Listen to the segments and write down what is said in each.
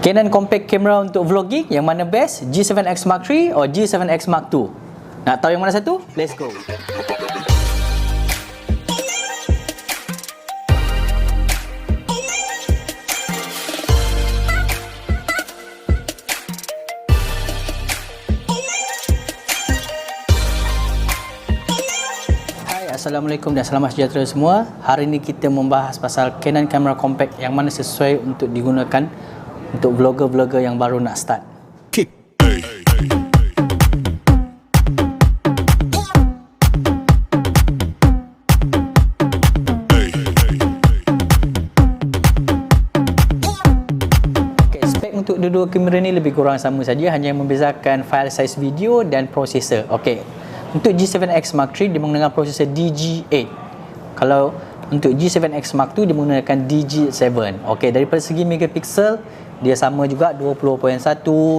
Canon compact camera untuk vlogging, yang mana best? G7X Mark III atau G7X Mark II? Nak tahu yang mana satu? Let's go. Assalamualaikum dan selamat sejahtera semua. Hari ini kita membahas pasal Canon kamera compact yang mana sesuai untuk digunakan untuk vlogger-vlogger yang baru nak start. Okay, spek untuk dua-dua kamera ni lebih kurang sama saja, hanya membezakan file size video dan prosesor. Okey. Untuk G7X Mark III dia menggunakan prosesor DG8. Kalau untuk G7X Mark II dia menggunakan DG7. Okey, daripada segi megapixel dia sama juga 20.1,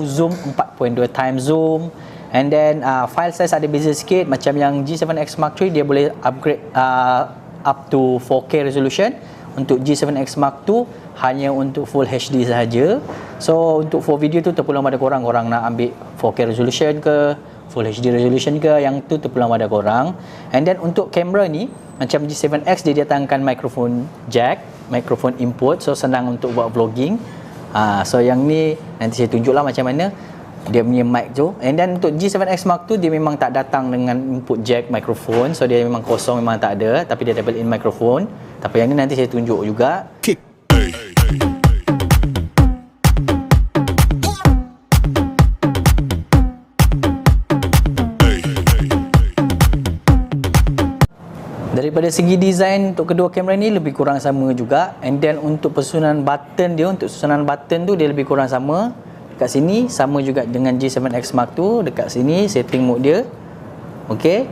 zoom 4.2 times zoom. And then file size ada beza sikit, macam yang G7X Mark III dia boleh upgrade up to 4K resolution. Untuk G7X Mark II hanya untuk Full HD sahaja. So untuk for video tu terpulang pada korang nak ambil 4K resolution ke, Full HD resolution ke, yang tu terpulang pada korang. And then untuk kamera ni macam G7X dia datangkan microphone jack, microphone input, so senang untuk buat vlogging. So yang ni nanti saya tunjuklah macam mana dia punya mic tu. And then untuk G7X Mark II dia memang tak datang dengan input jack microphone, so dia memang kosong, memang tak ada, tapi dia ada built-in microphone. Tapi yang ni nanti saya tunjuk juga. Daripada segi design untuk kedua kamera ni lebih kurang sama juga. And then untuk pesusunan button dia, untuk susunan button tu dia lebih kurang sama. Dekat sini sama juga dengan G7X Mark II. Dekat sini setting mode dia. Okey.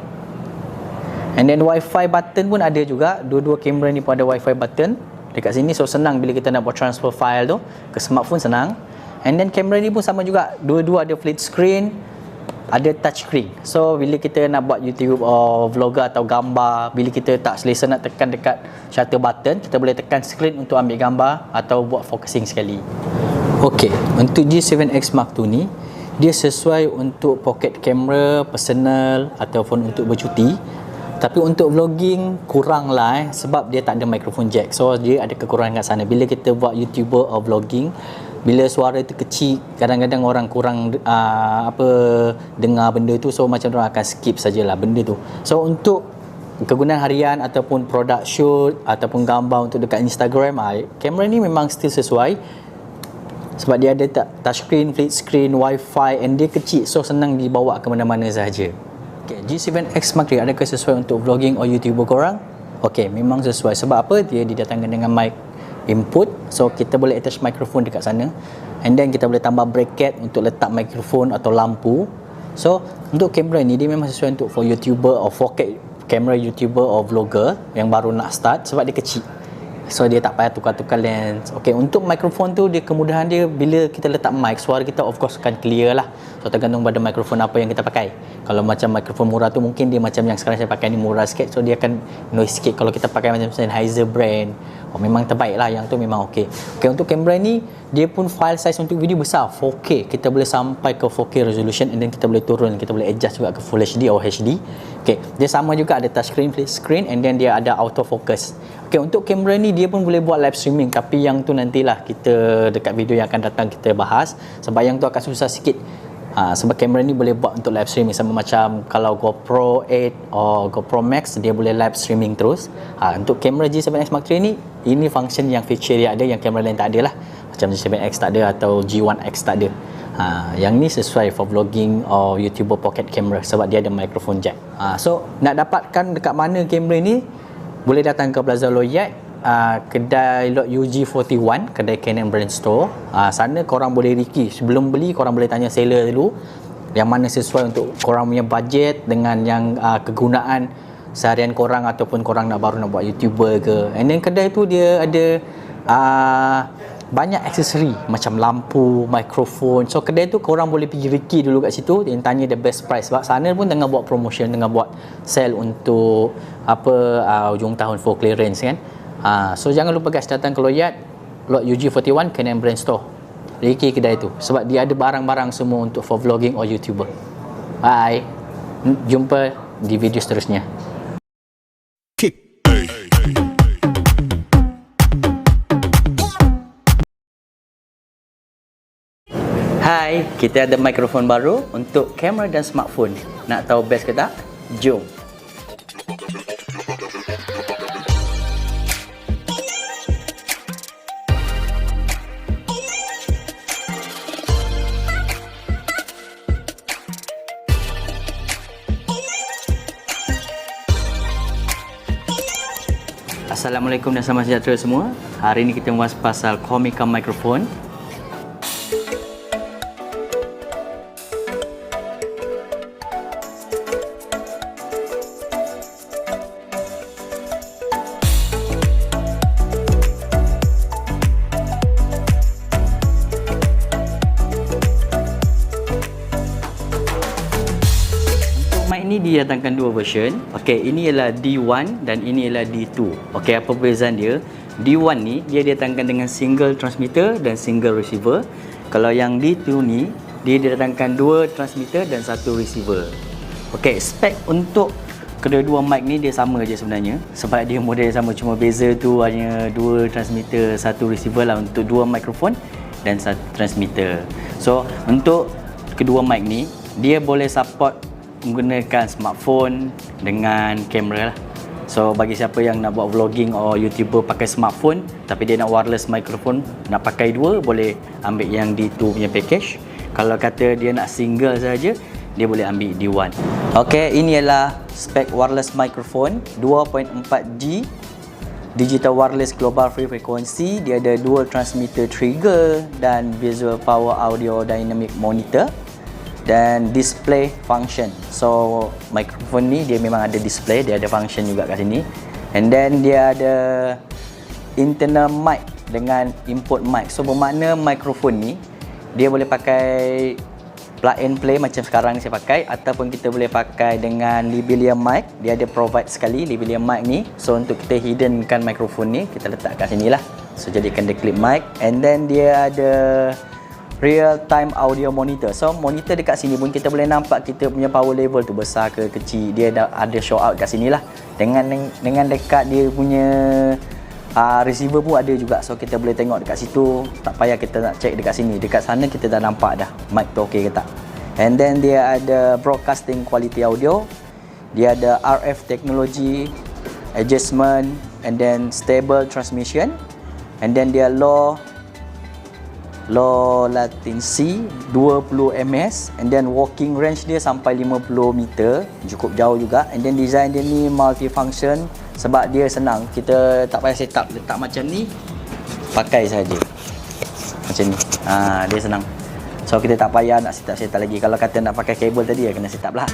And then Wi-Fi button pun ada juga. Dua-dua kamera ni pun ada Wi-Fi button dekat sini. So senang bila kita nak buat transfer file tu ke smartphone, senang. And then kamera ni pun sama juga. Dua-dua ada flat screen, ada touch screen. So bila kita nak buat YouTube or vlogger atau gambar, bila kita tak selesa nak tekan dekat shutter button, kita boleh tekan screen untuk ambil gambar atau buat focusing sekali. Okey, untuk G7X Mark II ni dia sesuai untuk pocket camera, personal ataupun untuk bercuti. Tapi untuk vlogging kurang lah sebab dia tak ada microphone jack. So dia ada kekurangan kat sana. Bila kita buat YouTuber or vlogging, bila suara tu kecil, kadang-kadang orang kurang dengar benda tu, so macam orang akan skip sajalah benda tu. So untuk kegunaan harian ataupun product shoot ataupun gambar untuk dekat Instagram, kamera ni memang still sesuai sebab dia ada touchscreen, flat screen, wifi, and dia kecil, so senang dibawa ke mana-mana sahaja. Okay, G7X Mark III adakah sesuai untuk vlogging or YouTuber korang? Okay, memang sesuai. Sebab apa? Dia didatangkan dengan mic input, so kita boleh attach mikrofon dekat sana, and then kita boleh tambah bracket untuk letak mikrofon atau lampu. So untuk kamera ni dia memang sesuai untuk for YouTuber or 4K kamera YouTuber or vlogger yang baru nak start sebab dia kecil, so dia tak payah tukar-tukar lens. Okey, untuk mikrofon tu dia kemudahan dia, bila kita letak mic, suara kita of course akan clear lah. So tergantung pada mikrofon apa yang kita pakai. Kalau macam mikrofon murah tu mungkin dia macam yang sekarang saya pakai ni murah sikit, so dia akan noise sikit. Kalau kita pakai macam Sennheiser brand, memang terbaik lah, yang tu memang okey. Okey, untuk kamera ni dia pun file size untuk video besar, 4K. Kita boleh sampai ke 4K resolution, and then kita boleh turun, kita boleh adjust juga ke Full HD atau HD. Okey, dia sama juga ada touch screen, flat screen, and then dia ada auto focus. Okey, untuk kamera ni dia pun boleh buat live streaming, tapi yang tu nantilah kita dekat video yang akan datang kita bahas, sebab yang tu akan susah sikit. Sebab kamera ni boleh buat untuk live streaming, sama macam kalau GoPro 8 atau GoPro Max dia boleh live streaming terus. Untuk kamera G7X Mark III ni, ini function yang feature dia ada yang kamera lain tak ada lah, macam G7X tak ada atau G1X tak ada. Yang ni sesuai for vlogging or YouTuber pocket camera sebab dia ada microphone jack. So nak dapatkan dekat mana kamera ni, boleh datang ke Plaza Loyat, kedai Lot UG41, kedai Canon Brand Store. Sana korang boleh riki. Sebelum beli korang boleh tanya seller dulu yang mana sesuai untuk korang punya budget dengan yang kegunaan seharian korang, ataupun korang baru nak buat YouTuber ke. And then kedai tu dia ada banyak aksesori macam lampu, mikrofon. So kedai tu korang boleh pergi riki dulu kat situ dan tanya the best price, sebab sana pun tengah buat promotion, tengah buat sale untuk hujung tahun for clearance kan. So jangan lupa guys, datang ke Loyat, Lot UG41 Canon Brand Store. reki kedai tu sebab dia ada barang-barang semua untuk for vlogging or YouTuber. Bye. Jumpa di video seterusnya. Hai, kita ada mikrofon baru untuk kamera dan smartphone. Nak tahu best ke tak? Jom. Assalamualaikum dan selamat sejahtera semua. Hari ini kita membahas pasal Comicam microphone. Mic ni didatangkan dua version. Okey, ini ialah D1 dan ini ialah D2. Okey, apa perbezaan dia? D1 ni dia didatangkan dengan single transmitter dan single receiver. Kalau yang D2 ni dia didatangkan dua transmitter dan satu receiver. Okey, spek untuk kedua-dua mic ni dia sama je sebenarnya. Sebab dia model sama, cuma beza tu hanya dua transmitter, satu receiver lah untuk dua mikrofon dan satu transmitter. So, untuk kedua mic ni dia boleh support menggunakan smartphone dengan kamera lah. So bagi siapa yang nak buat vlogging or YouTuber pakai smartphone tapi dia nak wireless microphone, nak pakai dua, boleh ambil yang D2 punya package. Kalau kata dia nak single saja, dia boleh ambil D1. Okey, ini ialah spek wireless microphone 2.4G digital wireless global free frequency. Dia ada dual transmitter trigger dan visual power audio dynamic monitor dan display function. So mikrofon ni dia memang ada display, dia ada function juga kat sini. And then dia ada internal mic dengan input mic. So bermakna mikrofon ni dia boleh pakai plug and play macam sekarang ni saya pakai, ataupun kita boleh pakai dengan lavalier mic. Dia ada provide sekali lavalier mic ni. So untuk kita hiddenkan mikrofon ni, kita letak kat sini lah. So jadikan dia clip mic. And then dia ada real time audio monitor. So monitor dekat sini pun kita boleh nampak kita punya power level tu besar ke kecil. Dia ada show out kat sini lah. Dengan dekat dia punya receiver pun ada juga. So kita boleh tengok dekat situ. Tak payah kita nak check dekat sini. Dekat sana kita dah nampak dah mic tu okey ke tak. And then dia ada broadcasting quality audio. Dia ada RF technology adjustment, and then stable transmission, and then dia low latency 20 ms, and then walking range dia sampai 50 meter, cukup jauh juga. And then design dia ni multifunction sebab dia senang, kita tak payah set up, letak macam ni pakai saja macam ni. Dia senang, so kita tak payah nak set up lagi. Kalau kata nak pakai kabel tadi ya kena set up lah.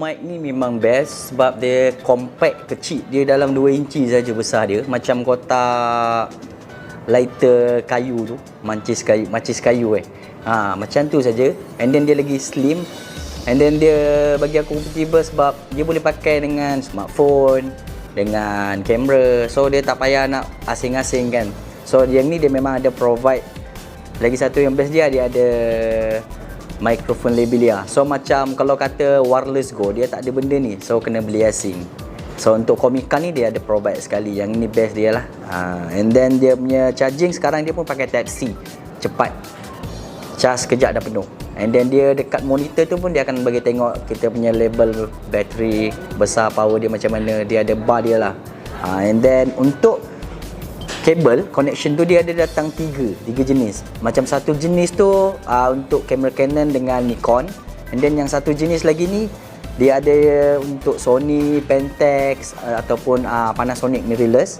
mic ni memang best sebab dia compact, kecil. Dia dalam 2 inci saja besar dia. Macam kotak lighter kayu tu, macis kayu macam tu saja. And then dia lagi slim. And then dia bagi aku comfortable sebab dia boleh pakai dengan smartphone, dengan kamera. So dia tak payah nak asing-asing kan. So yang ni dia memang ada provide. Lagi satu yang best dia ada microphone lavalier. So macam kalau kata wireless go, dia tak ada benda ni. So kena beli asing. So untuk Comica ni dia ada provide sekali. Yang ni best dia lah. And then dia punya charging sekarang dia pun pakai Type C. Cepat. Charge sekejap dah penuh. And then dia dekat monitor tu pun dia akan bagi tengok kita punya label bateri, besar power dia macam mana. Dia ada bar dia lah. And then untuk kabel connection tu dia ada datang tiga jenis. Macam satu jenis tu untuk kamera Canon dengan Nikon. And then yang satu jenis lagi ni dia ada untuk Sony, Pentax ataupun Panasonic mirrorless.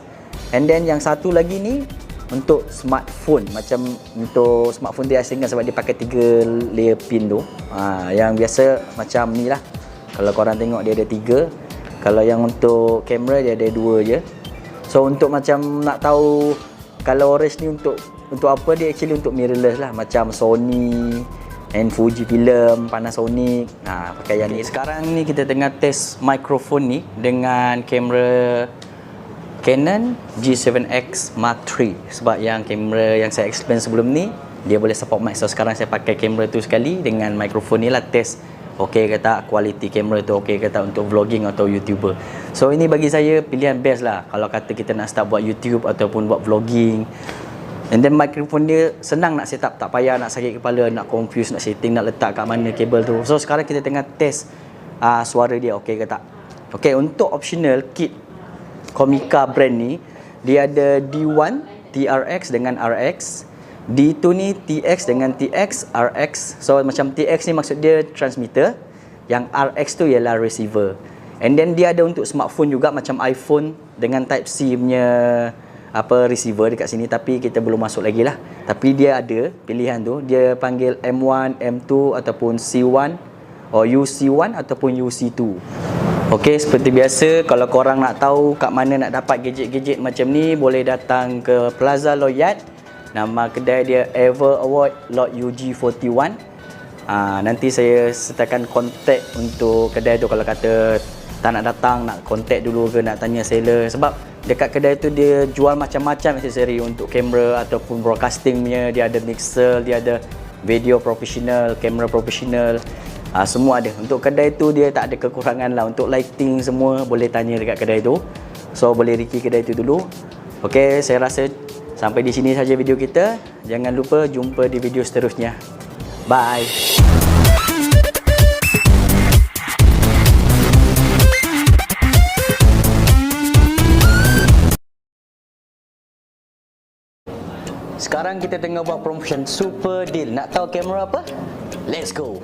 And then yang satu lagi ni untuk smartphone. Macam untuk smartphone dia asing kan sebab dia pakai 3 layer pin tu. Yang biasa macam ni lah. Kalau korang tengok dia ada 3. Kalau yang untuk kamera dia ada 2 je. So untuk macam nak tahu kalau orange ni untuk apa, dia actually untuk mirrorless lah. Macam Sony and Fujifilm, Panasonic. Pakai yang ni. Sekarang ni kita tengah test mikrofon ni dengan kamera Canon G7X Mark III. Sebab yang kamera yang saya explain sebelum ni dia boleh support mic. So sekarang saya pakai kamera tu sekali dengan mikrofon ni lah, test okey ke tak, kualiti kamera tu okey ke tak untuk vlogging atau YouTuber. So ini bagi saya pilihan best lah kalau kata kita nak start buat YouTube ataupun buat vlogging. And then mikrofon dia senang nak set up, tak payah nak sakit kepala, nak confuse, nak setting, nak letak kat mana kabel tu. So sekarang kita tengah test suara dia okey ke tak. Okey, untuk optional kit Comica brand ni dia ada D1 TRX dengan RX, D2 ni TX dengan TX, RX. So macam TX ni maksud dia transmitter, yang RX tu ialah receiver. And then dia ada untuk smartphone juga macam iPhone dengan Type C punya receiver dekat sini, tapi kita belum masuk lagi lah. Tapi dia ada pilihan tu, dia panggil M1, M2 ataupun C1 or UC1 ataupun UC2. Okey, seperti biasa kalau korang nak tahu kat mana nak dapat gadget-gadget macam ni, boleh datang ke Plaza Loyat. Nama kedai dia Ever Award Lot UG41. Nanti saya sertakan kontak untuk kedai tu kalau kata tak nak datang, nak kontak dulu ke nak tanya seller. Sebab dekat kedai tu dia jual macam-macam aksesori untuk kamera ataupun broadcasting punya. Dia ada mixer, dia ada video profesional, kamera profesional. Semua ada. Untuk kedai tu dia tak ada kekurangan lah. Untuk lighting semua boleh tanya dekat kedai tu. So boleh riki kedai tu dulu. Okey, saya rasa sampai di sini saja video kita. Jangan lupa jumpa di video seterusnya. Bye. Sekarang kita tengah buat promotion super deal. Nak tahu kamera apa? Let's go.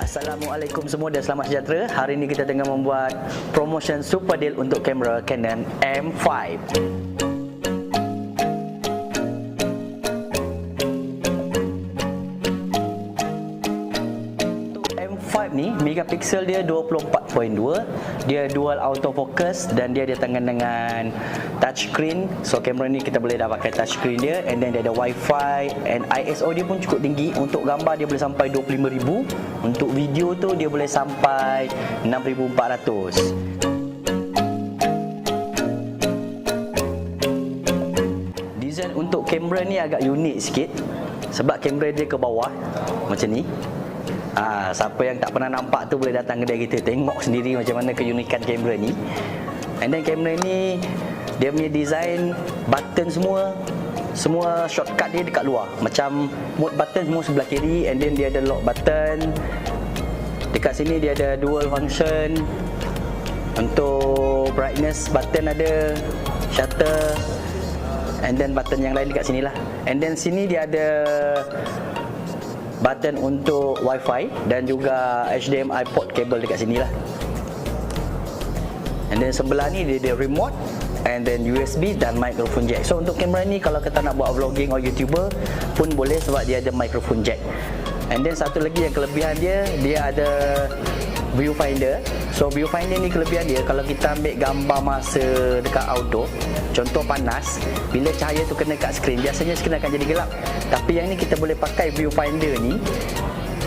Assalamualaikum semua dan selamat sejahtera. Hari ini kita tengah membuat promotion super deal untuk kamera Canon M5. Ni megapixel dia 24.2, dia dual autofocus dan dia datangkan dengan touchscreen. So kamera ni kita boleh dah pakai touchscreen dia, and then dia ada wifi, and ISO dia pun cukup tinggi. Untuk gambar dia boleh sampai 25,000, untuk video tu dia boleh sampai 6,400. Design untuk kamera ni agak unik sikit sebab kamera dia ke bawah macam ni. Siapa yang tak pernah nampak tu boleh datang kedai kita, tengok sendiri macam mana keunikan kamera ni. And then kamera ni dia punya design button semua shortcut dia dekat luar. Macam mode button semua sebelah kiri, and then dia ada lock button. Dekat sini dia ada dual function. Untuk brightness button ada, shutter, and then button yang lain dekat sini lah. And then sini dia ada button untuk Wi-Fi dan juga HDMI port kabel dekat sini lah. And then sebelah ni dia ada remote, and then USB dan microphone jack. So untuk kamera ni kalau kita nak buat vlogging atau YouTuber pun boleh sebab dia ada microphone jack. And then satu lagi yang kelebihan dia ada viewfinder. So viewfinder ni kelebihan dia, kalau kita ambil gambar masa dekat outdoor, contoh panas, bila cahaya tu kena kat skrin, biasanya skrin akan jadi gelap. Tapi yang ni kita boleh pakai viewfinder ni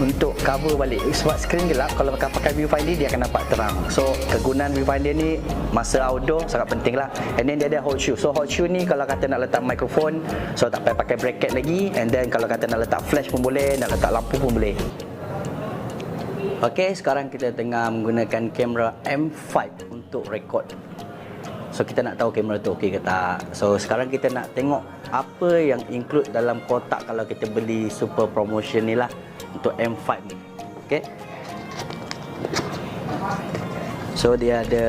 untuk cover balik, sebab skrin gelap, kalau pakai viewfinder dia akan nampak terang. So kegunaan viewfinder ni masa outdoor sangat penting lah. And then dia ada hot shoe. So hot shoe ni kalau kata nak letak mikrofon, so tak payah pakai bracket lagi. And then kalau kata nak letak flash pun boleh, nak letak lampu pun boleh. Ok, sekarang kita tengah menggunakan kamera M5 untuk record. So kita nak tahu kamera tu okey ke tak. So sekarang kita nak tengok apa yang include dalam kotak kalau kita beli super promotion ni lah untuk M5 ni. Okay. So dia ada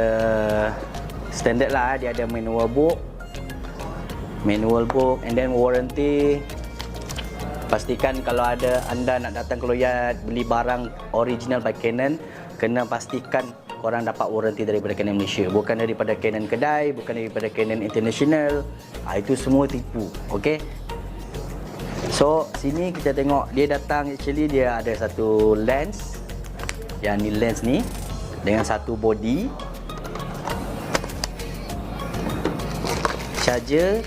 standard lah, dia ada manual book, and then warranty. Pastikan kalau ada anda nak datang ke Loyat beli barang original by Canon, kena pastikan korang dapat warranty daripada Canon Malaysia, bukan daripada Canon kedai, bukan daripada Canon International. Itu semua tipu. Okay. So sini kita tengok dia datang, actually dia ada satu lens, yang ni lens ni dengan satu body, charger,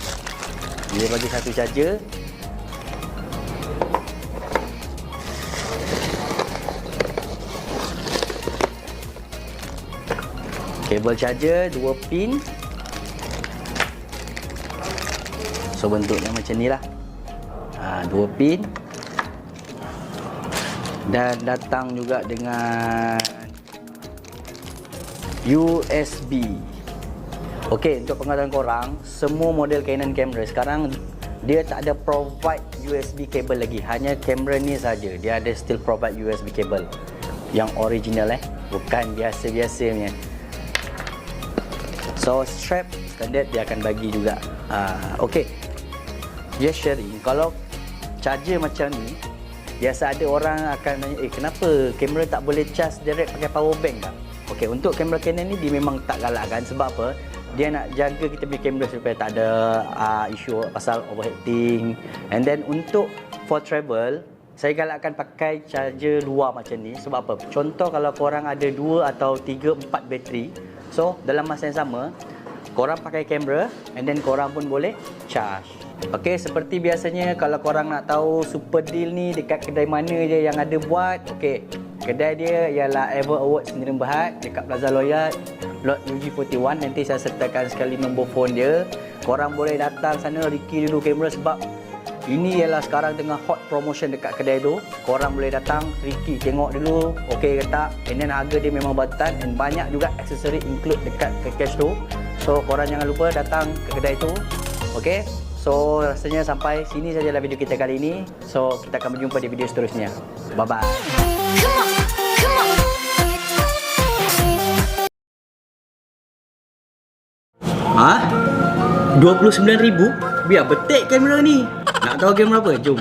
dia bagi satu charger, kabel charger 2 pin. So bentuknya macam ni lah, 2 pin, dan datang juga dengan USB. Okey, untuk pengetahuan korang, semua model Canon kamera sekarang dia tak ada provide USB kabel lagi, hanya kamera ni saja dia ada still provide USB kabel yang original, bukan biasa-biasa punya. So strap standard dia akan bagi juga. Okey, dia sharing. Kalau charger macam ni, biasa ada orang akan tanya, kenapa kamera tak boleh charge direct pakai power bank tak? Okey, untuk kamera Canon ni dia memang tak galakkan. Sebab apa? Dia nak jaga kita punya kamera supaya tak ada isu pasal overheating. And then untuk for travel, saya galakkan pakai charger luar macam ni. Sebab apa? Contoh kalau korang ada 2 atau 3, 4 bateri, so dalam masa yang sama korang pakai kamera, and then korang pun boleh charge. Okey, seperti biasanya kalau korang nak tahu super deal ni dekat kedai mana je yang ada buat. Okey, kedai dia ialah Ever Awards Sdn Bhd dekat Plaza Loyat, lot UG41. Nanti saya sertakan sekali nombor phone dia. Korang boleh datang sana, Ricky dulu kamera, sebab ini ialah sekarang tengah hot promotion dekat kedai tu. Korang boleh datang, Ricky tengok dulu okey ke tak. And then harga dia memang batan, and banyak juga aksesori include dekat package tu. So korang jangan lupa datang ke kedai tu. Okey. So rasanya sampai sini sajalah video kita kali ini. So kita akan berjumpa di video seterusnya. Bye bye. Hah? 29,000? Biar betik kamera ni. Nak tahu kamera apa? Jom.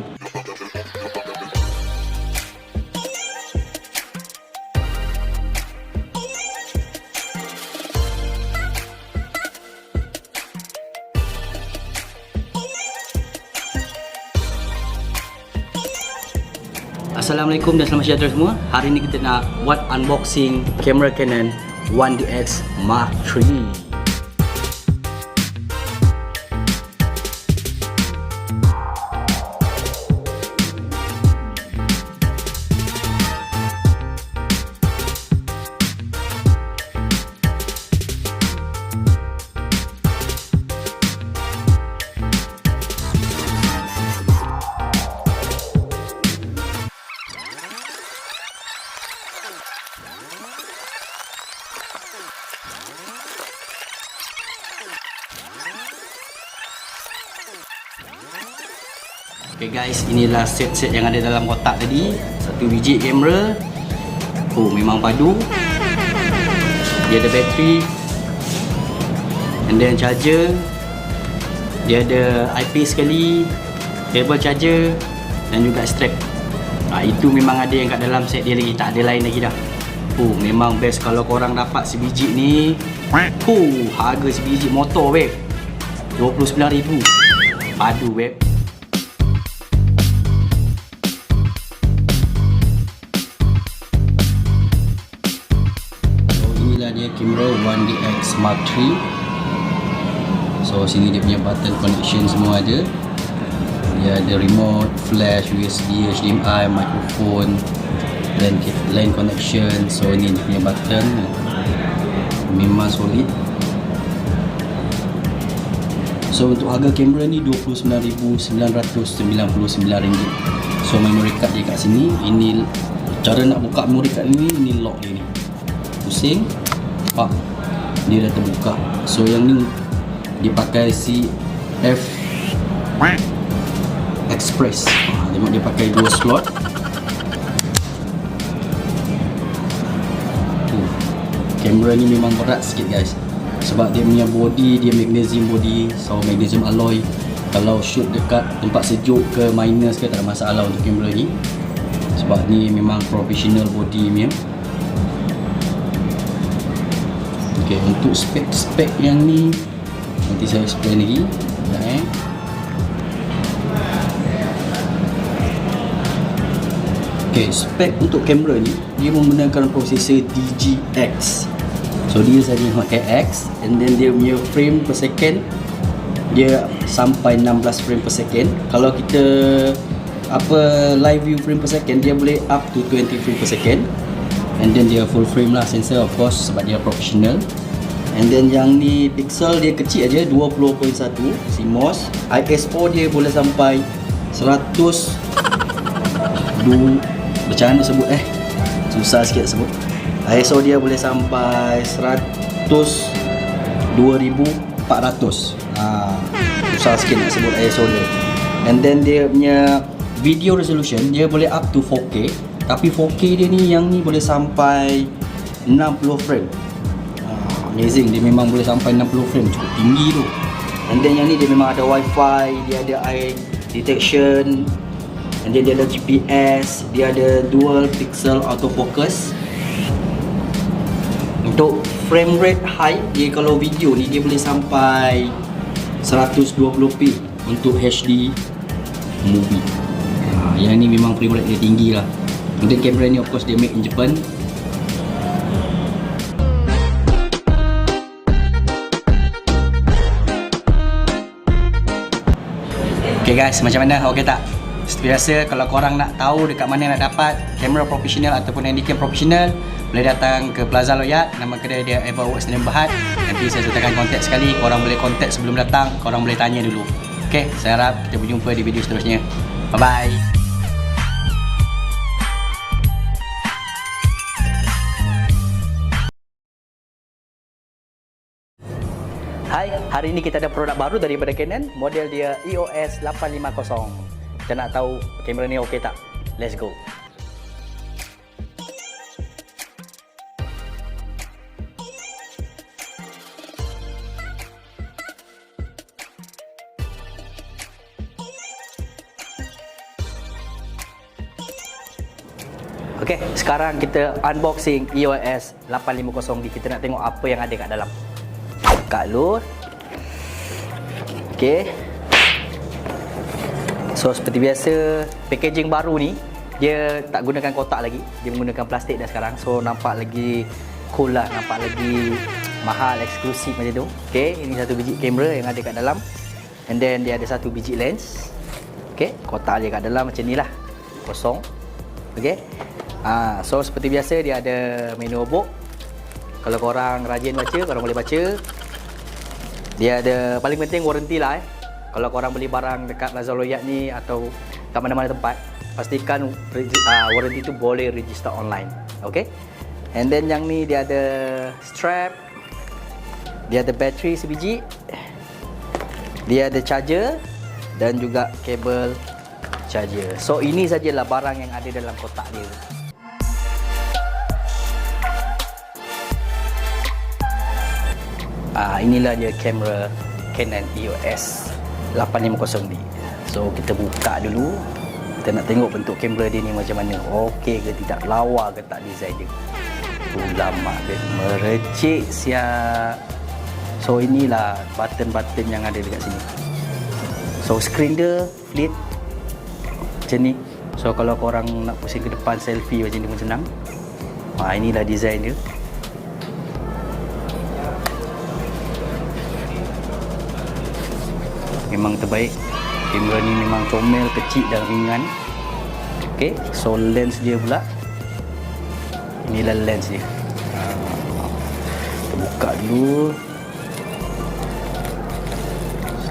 Assalamualaikum dan selamat sejahtera semua. Hari ini kita nak buat unboxing kamera Canon 1DX Mark III. Okay guys, inilah set-set yang ada dalam kotak tadi. Satu biji kamera. Oh, memang padu. Dia ada bateri, and then charger. Dia ada eyepiece sekali, cable charger, dan juga strap. Itu memang ada yang kat dalam set dia lagi, tak ada lain lagi dah. Memang best kalau korang dapat sebiji ni. Harga sebiji motor weh, 29,000. Padu weh. So inilah dia kamera 1DX Mark III. So sini dia punya button connection semua ada. Dia ada remote, flash, USB, HDMI, microphone, LAN connection. So ni dia punya button, memang solid. So untuk harga kamera ni RM29,999. So memory card dia kat sini. Ini cara nak buka memory card ni, ini lock dia ni. Pusing, pak, dia dah terbuka. So yang ni dia pakai CF Express. Dia pakai 2 slot. Kamera ni memang berat sikit guys, sebab dia punya body, dia magnesium body, so magnesium alloy. Kalau shoot dekat tempat sejuk ke minus ke, tak ada masalah untuk kamera ni, sebab ni memang professional body punya. Okay, untuk spek yang ni nanti saya explain lagi. Okay, spek untuk kamera ni, dia menggunakan prosesor DGX. So dia saja pakai X, and then dia punya frame per second dia sampai 16 frame per second. Kalau kita live view frame per second, dia boleh up to 20 frame per second. And then dia full frame lah, sensor of course sebab dia professional. And then yang ni pixel dia kecil aja, 20.1 CMOS. ISO dia boleh sampai 100 macam mana sebut susah sikit sebut. ISO dia boleh sampai 102,400. Susah sikit nak sebut ISO dia. And then dia punya video resolution dia boleh up to 4K. Tapi 4K dia ni, yang ni boleh sampai 60 frame. Amazing, dia memang boleh sampai 60 frame, cukup tinggi tu. And then yang ni dia memang ada wifi, dia ada eye detection, and then dia ada GPS, dia ada dual pixel autofocus. Untuk frame rate high, dia kalau video ni dia boleh sampai 120p untuk HD movie. Yang ni memang frame rate dia tinggi lah. Untuk kamera ni of course dia made in Japan. Okay guys, macam mana? Okay tak? Seperti biasa, kalau korang nak tahu dekat mana nak dapat kamera profesional ataupun handycam profesional, boleh datang ke Plaza Loyat. Nama kedai dia Everworks Sdn Bhd. Nanti saya sertakan kontak sekali. Korang boleh kontak sebelum datang, korang boleh tanya dulu. Okay, saya harap kita berjumpa di video seterusnya. Bye bye. Hai, hari ini kita ada produk baru daripada Canon. Model dia EOS 850. Kita nak tahu kamera ni okey tak? Let's go. Okey, sekarang kita unboxing EOS 850 ni. Kita nak tengok apa yang ada kat dalam. Buka dulu. Okey. So seperti biasa, packaging baru ni dia tak gunakan kotak lagi, dia menggunakan plastik dah sekarang. So nampak lagi cool lah, nampak lagi mahal, eksklusif macam tu. Okey, ini satu biji kamera yang ada kat dalam. And then dia ada satu biji lens. Okey, kotak dia kat dalam macam ni lah, kosong. Okey. So seperti biasa dia ada manual book. Kalau korang rajin baca, korang boleh baca. Dia ada, paling penting warranty lah. Kalau korang beli barang dekat Plaza Loyat ni atau kat mana-mana tempat, pastikan warranty tu boleh register online. Okay. And then yang ni dia ada strap, dia ada bateri sebiji, dia ada charger dan juga kabel charger. So ini sajalah barang yang ada dalam kotak dia. Inilah dia kamera Canon EOS 850D. So kita buka dulu, kita Kita nak tengok bentuk kamera dia ni macam mana. Okey ke tidak, lawa ke tak design dia. Ulama dia merecik siap. So inilah button-button yang ada dekat sini. So screen dia flat macam ni. So kalau korang nak pusing ke depan selfie macam ni pun senang. Inilah design dia. Memang terbaik. Kamera ni memang comel, kecil dan ringan. Okey, so lens dia pula. Inilah lens dia. Kita buka dulu.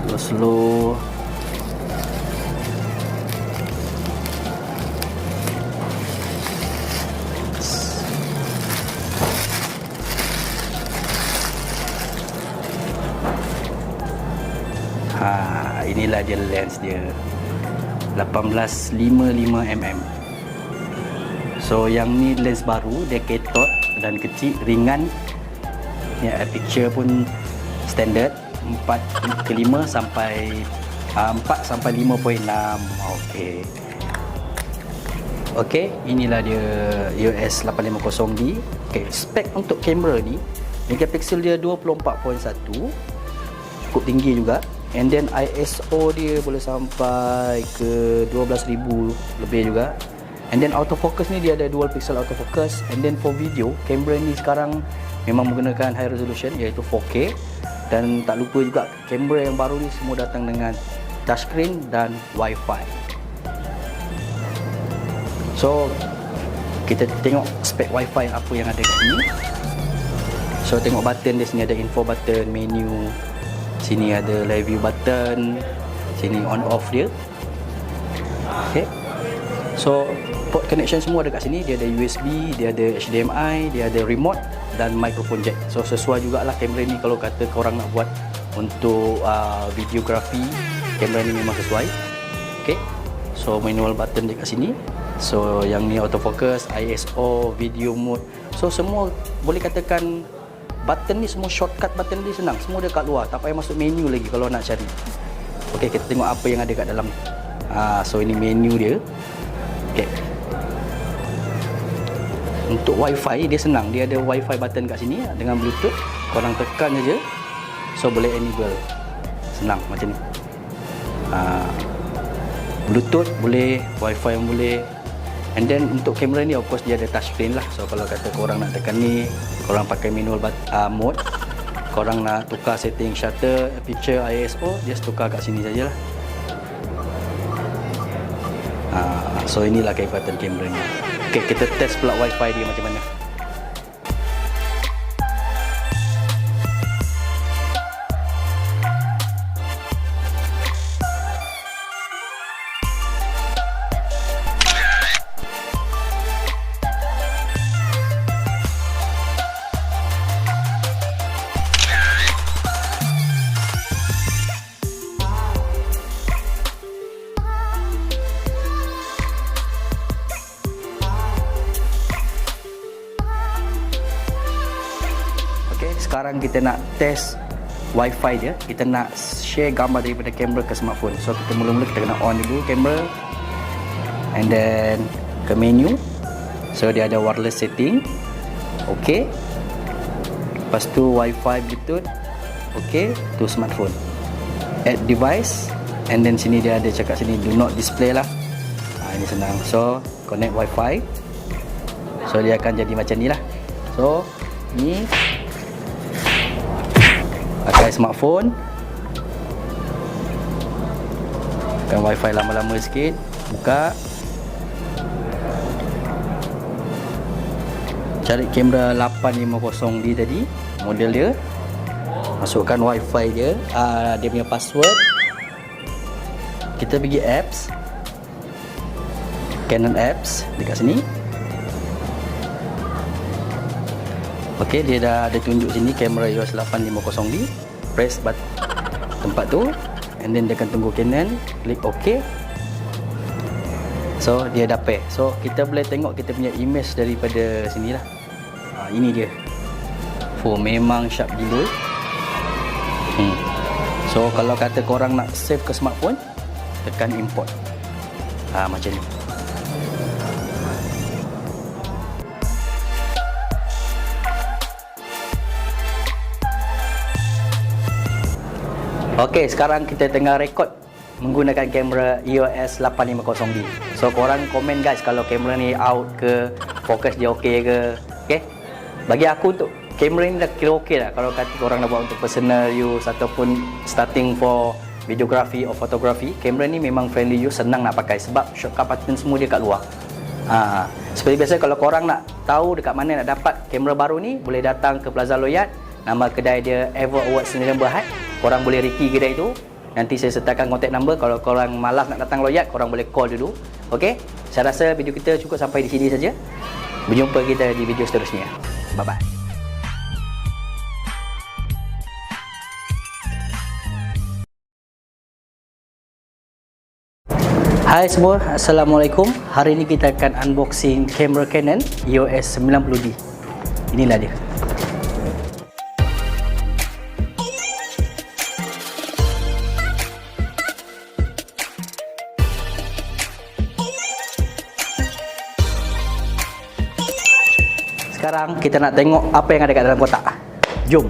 Slow-slow. Inilah dia lens dia 1855mm. So yang ni lens baru, dia cathode dan kecil, ringan. Ya, picture pun standard 4:5 sampai 4 sampai 5.6. Okey. Okey, inilah dia EOS 850D. Okey, spek untuk kamera ni, megapixel dia 24.1, cukup tinggi juga. And then ISO dia boleh sampai ke 12,000 lebih juga. And then autofocus ni dia ada dual pixel autofocus. And then for video, kamera ni sekarang memang menggunakan high resolution iaitu 4K. Dan tak lupa juga kamera yang baru ni semua datang dengan touchscreen dan Wi-Fi. So kita tengok spek Wi-Fi apa yang ada kat sini. So tengok button dia, sini ada info button, menu. Sini ada live view button. Sini on off dia. Okay. So port connection semua dekat sini. Dia ada USB, dia ada HDMI, dia ada remote dan microphone jack. So sesuai jugalah kamera ni kalau kata korang nak buat untuk videografi. Kamera ni memang sesuai. Okay. So manual button dekat sini. So yang ni autofocus, ISO, video mode. So semua boleh katakan button ni semua shortcut button dia senang. Semua dia kat luar, tak payah masuk menu lagi kalau nak cari. Okey, kita tengok apa yang ada kat dalam. So ini menu dia. Okey. Untuk Wi-Fi dia senang. Dia ada Wi-Fi button kat sini dengan Bluetooth. Korang tekan saja. So boleh enable. Senang macam ni. Bluetooth boleh, Wi-Fi yang boleh. And then untuk kamera ni of course dia ada touchscreen lah. So kalau kata korang nak tekan ni, korang pakai manual mode. Korang nak tukar setting shutter, picture, ISO, just tukar kat sini sajalah. So inilah kehebatan kamera ni. Okay, kita test pula Wi-Fi dia macam mana. Sekarang kita nak test Wi-Fi dia. Kita nak share gambar daripada kamera ke smartphone. So kita mula-mula kita kena on dulu kamera. And then ke menu. So dia ada wireless setting. Okay. Lepas tu Wi-Fi Bluetooth. Okay. Tu smartphone. Add device. And then sini dia ada cakap sini do not display lah. Ini senang. So connect Wi-Fi. So dia akan jadi macam ni lah. So ni pakai smartphone, tekan Wi-Fi lama-lama sikit, buka, cari kamera 850D tadi, model dia, masukkan Wi-Fi dia, dia punya password, kita pergi apps, Canon apps dekat sini. Okey, dia dah ada tunjuk sini kamera EOS 850D. Press tempat tu and then dia akan tunggu Canon, klik OK. So dia dah pair. So kita boleh tengok kita punya image daripada sinilah. Ini dia. Memang sharp gila. So kalau kata korang nak save ke smartphone, tekan import. Macam ni. Okey, sekarang kita tengah rekod menggunakan kamera EOS 850D. So korang komen guys kalau kamera ni out ke, fokus dia okey ke. Okey. Bagi aku untuk kamera ni dah kira okey dah. Kalau kata korang nak buat untuk personal use ataupun starting for videography or photography, kamera ni memang friendly use, senang nak pakai sebab shortcut button semua dia kat luar. Seperti biasa kalau korang nak tahu dekat mana nak dapat kamera baru ni, boleh datang ke Plaza Loyat. Nama kedai dia Ever Award Sdn Bhd. Korang boleh reki kedai tu. Nanti saya sertakan contact number. Kalau korang malas nak datang Loyat, korang boleh call dulu. Okey? Saya rasa video kita cukup sampai di sini saja. Berjumpa kita di video seterusnya. Bye bye. Hai semua, Assalamualaikum. Hari ini kita akan unboxing kamera Canon EOS 90D. Inilah dia. Sekarang kita nak tengok apa yang ada kat dalam kotak. Jom.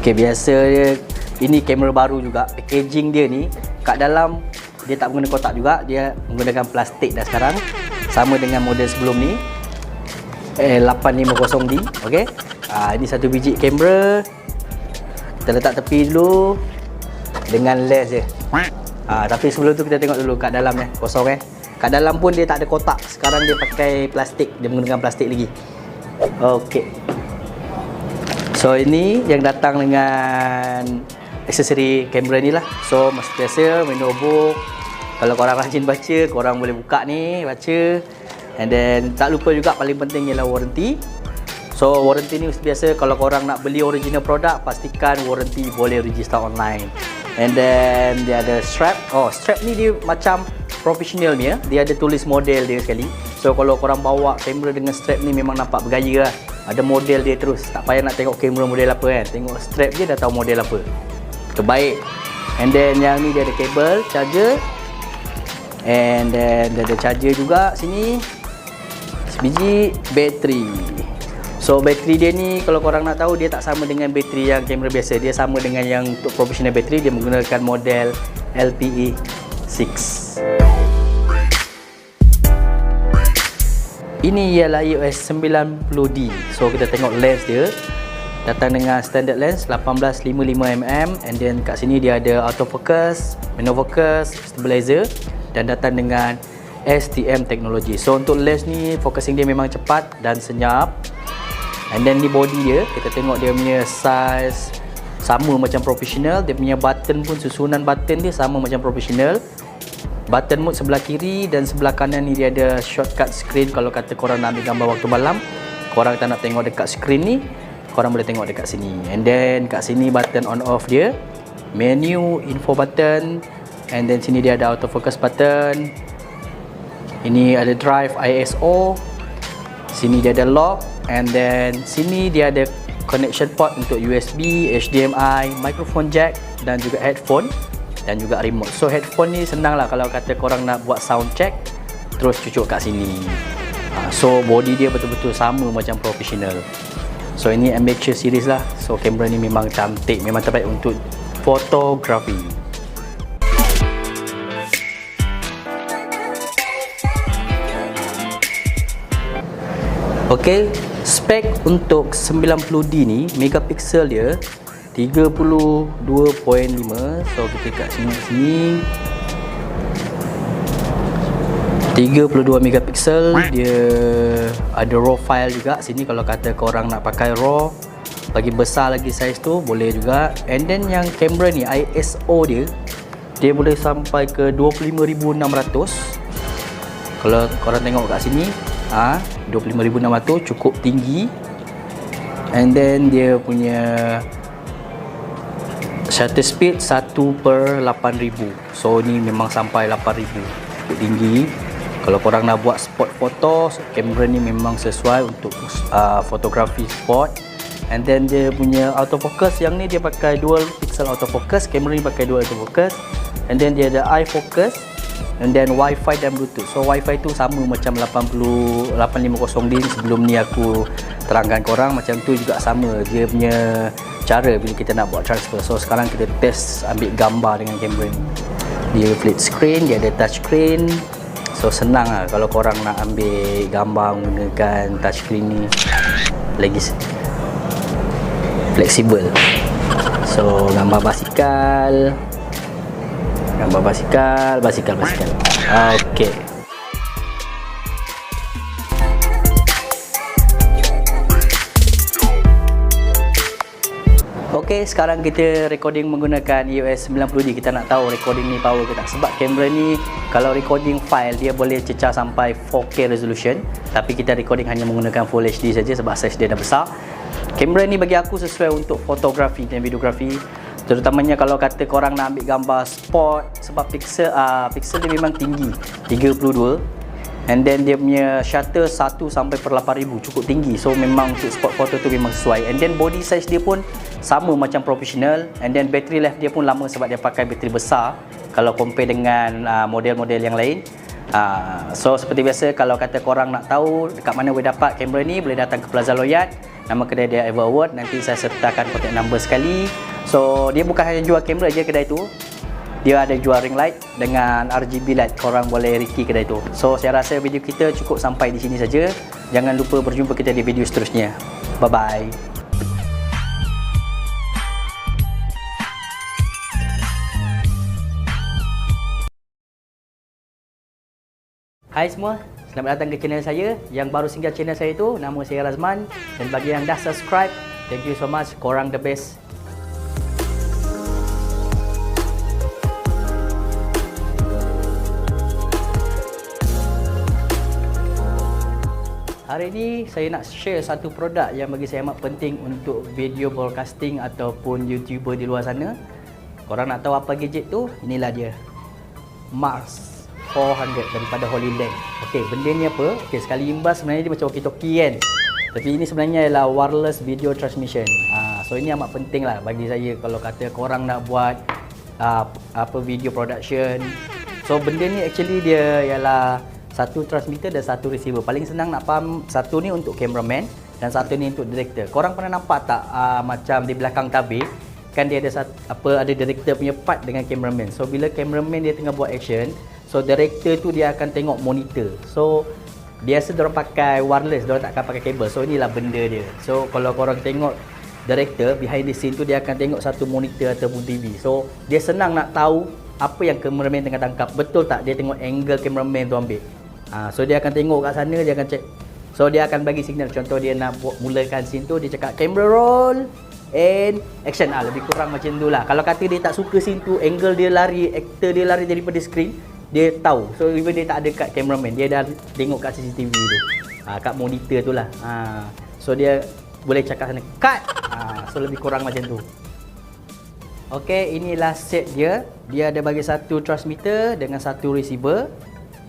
Okey, biasa dia ini kamera baru juga. Packaging dia ni kat dalam dia tak menggunakan kotak juga, dia menggunakan plastik dah sekarang. Sama dengan model sebelum ni. 850D, okey. Ini satu biji kamera. Kita letak tepi dulu dengan lens dia. Tapi sebelum tu kita tengok dulu kat dalam ni, kosong Kat dalam pun dia tak ada kotak. Sekarang dia pakai plastik. Dia menggunakan plastik lagi. Okey. So ini yang datang dengan aksesori kamera ni lah. So macam biasa main notebook. Kalau korang rajin baca, korang boleh buka ni, baca. And then tak lupa juga paling penting ialah warranty. So warranty ni biasa kalau korang nak beli original produk, pastikan warranty boleh register online. And then dia ada strap. Strap ni dia macam professional ni ya. Dia ada tulis model dia sekali. So kalau korang bawa kamera dengan strap ni memang nampak bergaya lah. Ada model dia terus. Tak payah nak tengok kamera model apa kan. Tengok strap je dah tahu model apa. Terbaik. And then yang ni dia ada kabel charger. And then dia ada charger juga sini. Sebiji bateri. So bateri dia ni kalau korang nak tahu, dia tak sama dengan bateri yang kamera biasa. Dia sama dengan yang untuk professional bateri. Dia menggunakan model LPE6. Ini ialah EOS 90D. So kita tengok lens dia. Datang dengan standard lens 18-55mm. And then kat sini dia ada autofocus, monofocus, stabilizer. Dan datang dengan STM teknologi. So untuk lens ni focusing dia memang cepat dan senyap. And then ni body dia, kita tengok dia punya size sama macam professional. Dia punya button pun, susunan button dia sama macam professional. Button mode sebelah kiri dan sebelah kanan ni dia ada shortcut screen. Kalau kata korang nak ambil gambar waktu malam, korang tak nak tengok dekat screen ni, korang boleh tengok dekat sini. And then kat sini button on off dia, menu, info button. And then sini dia ada autofocus button. Ini ada drive ISO. Sini dia ada lock. And then sini dia ada connection port untuk USB, HDMI, microphone jack dan juga headphone dan juga remote. So headphone ni senang lah kalau kata korang nak buat sound check, terus cucuk kat sini. So body dia betul-betul sama macam professional. So ini amateur series lah. So kamera ni memang cantik, memang terbaik untuk fotografi. Okey, spek untuk 90D ni, megapiksel dia 32.5. So kita kat sini 32 megapiksel. Dia ada raw file juga sini. Kalau kata korang nak pakai raw, lagi besar lagi size tu boleh juga. And then yang kamera ni ISO dia boleh sampai ke 25,600. Kalau korang tengok kat sini 25,600, cukup tinggi. And then dia punya shutter speed 1/8000. So ni memang sampai 8000, cukup tinggi. Kalau korang nak buat spot foto, kamera ni memang sesuai untuk fotografi spot. And then dia punya autofocus, yang ni dia pakai dual pixel autofocus. Kamera ni pakai dual autofocus. and then dia ada eye focus, and then wifi dan bluetooth. So wifi tu sama macam 80850D sebelum ni aku terangkan korang, macam tu juga sama dia punya cara bila kita nak buat transfer. So sekarang kita test ambil gambar dengan kamera ni. Dia flat screen, dia ada touch screen. So senang lah kalau korang nak ambil gambar menggunakan touch screen ni, lagi fleksibel. So gambar basikal, basikal. Okey. Okey, sekarang kita recording menggunakan EOS 90D. Kita nak tahu recording ni power ke tak. Sebab kamera ni kalau recording file dia boleh cecah sampai 4K resolution, tapi kita recording hanya menggunakan Full HD saja sebab size dia dah besar. Kamera ni bagi aku sesuai untuk fotografi dan videografi. Terutamanya kalau kata korang nak ambil gambar sport, sebab pixel dia memang tinggi, 32, and then dia punya shutter 1/8000 cukup tinggi. So memang untuk sport photo tu memang sesuai. And then body size dia pun sama macam profesional, and then battery life dia pun lama sebab dia pakai bateri besar kalau compare dengan model-model yang lain. So seperti biasa, kalau kata korang nak tahu dekat mana boleh dapat kamera ni, boleh datang ke Plaza Loyat. Nama kedai dia Ever Award. Nanti saya sertakan contact number sekali. So dia bukan hanya jual kamera je kedai tu, dia ada jual ring light dengan RGB light. Korang boleh riki kedai tu. So saya rasa video kita cukup sampai di sini saja. Jangan lupa berjumpa kita di video seterusnya. Bye bye. Hai semua, selamat datang ke channel saya. Yang baru singgah channel saya tu, nama saya Razman. Dan bagi yang dah subscribe, thank you so much, korang the best. Hari ini saya nak share satu produk yang bagi saya amat penting untuk video broadcasting ataupun YouTuber di luar sana. Korang nak tahu apa gadget tu? Inilah dia, Mars 400 daripada Holy Land. Okey, benda ni apa? Okey, sekali imbas sebenarnya dia macam walkie-talkie kan. Tapi ini sebenarnya ialah wireless video transmission. So ini amat penting lah bagi saya kalau kata korang nak buat video production. So benda ni actually dia ialah satu transmitter dan satu receiver. Paling senang nak faham, satu ni untuk cameraman dan satu ni untuk director. Korang pernah nampak tak macam di belakang tabir kan dia ada ada director punya part dengan cameraman. So bila cameraman dia tengah buat action, so director tu dia akan tengok monitor. So biasa diorang pakai wireless, diorang tak akan pakai kabel. So inilah benda dia. So kalau korang tengok director behind the scene tu, dia akan tengok satu monitor ataupun TV. So dia senang nak tahu apa yang cameraman tengah tangkap. Betul tak? Dia tengok angle cameraman tu ambil. So dia akan tengok kat sana, dia akan check. So dia akan bagi signal. Contoh dia nak mulakan scene tu, dia cakap camera roll and action. Lebih kurang macam tu lah. Kalau kata dia tak suka scene tu, angle dia lari, actor dia lari daripada screen, dia tahu. So even dia tak ada kat cameraman, dia dah tengok kat CCTV tu, kat monitor tu lah. So dia boleh cakap sana cut. So lebih kurang macam tu. Okay, inilah set dia. Dia ada bagi satu transmitter dengan satu receiver.